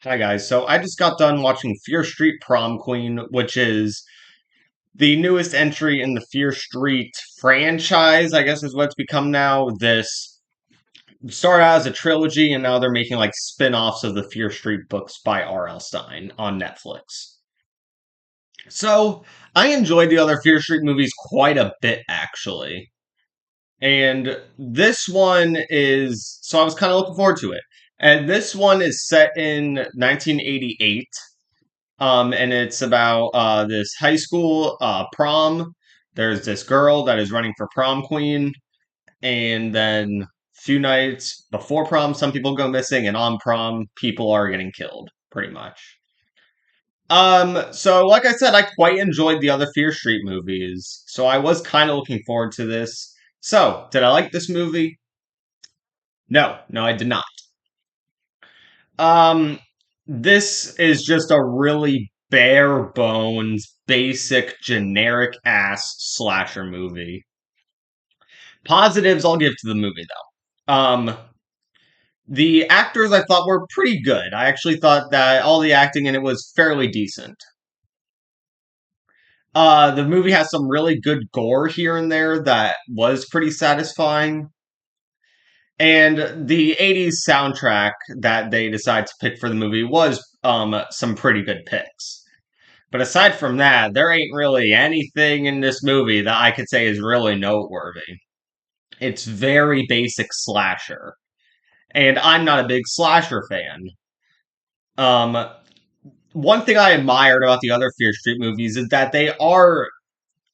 Hi guys, so I just got done watching Fear Street Prom Queen, which is the newest entry in the Fear Street franchise, I guess is what it's become now. This started out as a trilogy and now they're making like spin-offs of the Fear Street books by R.L. Stine on Netflix. So I enjoyed the other Fear Street movies quite a bit actually. And this one is, so I was kind of looking forward to it. And this one is set in 1988. And it's about this high school prom. There's this girl that is running for prom queen, and then a few nights before prom, some people go missing, and on prom, people are getting killed, pretty much. So like I said, I quite enjoyed the other Fear Street movies, so I was kind of looking forward to this. So, did I like this movie? No, I did not. Um, this is just a really bare bones, basic, generic ass slasher movie. Positives I'll give to the movie though. The actors I thought were pretty good. I actually thought that all the acting in it was fairly decent. The movie has some really good gore here and there that was pretty satisfying. And the 80s soundtrack that they decided to pick for the movie was some pretty good picks. But aside from that, there ain't really anything in this movie that I could say is really noteworthy. It's very basic slasher. And I'm not a big slasher fan. Um, One thing I admired about the other Fear Street movies is that they are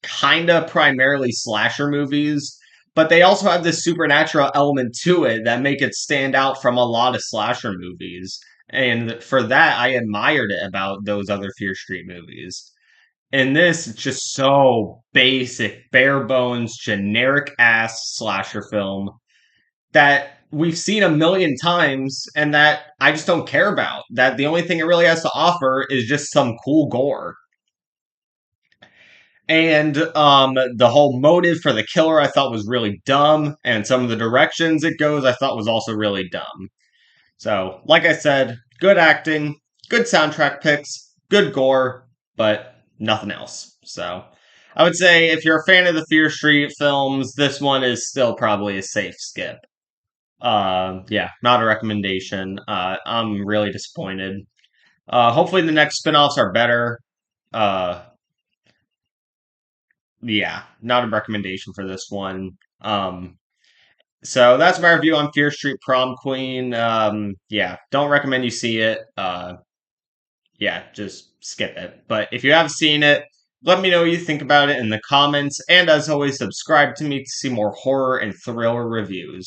kind of primarily slasher movies, but they also have this supernatural element to it that make it stand out from a lot of slasher movies. And for that, I admired it about those other Fear Street movies. And this is just so basic, bare bones, generic ass slasher film that we've seen a million times and that I just don't care about. That the only thing it really has to offer is just some cool gore. And the whole motive for the killer I thought was really dumb, and some of the directions it goes I thought was also really dumb. So, like I said, good acting, good soundtrack picks, good gore, but nothing else. So, I would say if you're a fan of the Fear Street films, this one is still probably a safe skip. Yeah, not a recommendation. I'm really disappointed. Hopefully the next spin-offs are better. Uh, yeah, not a recommendation for this one. So that's my review on Fear Street Prom Queen. Yeah, don't recommend you see it. Yeah, just skip it. But if you have seen it, let me know what you think about it in the comments. And as always, subscribe to me to see more horror and thriller reviews.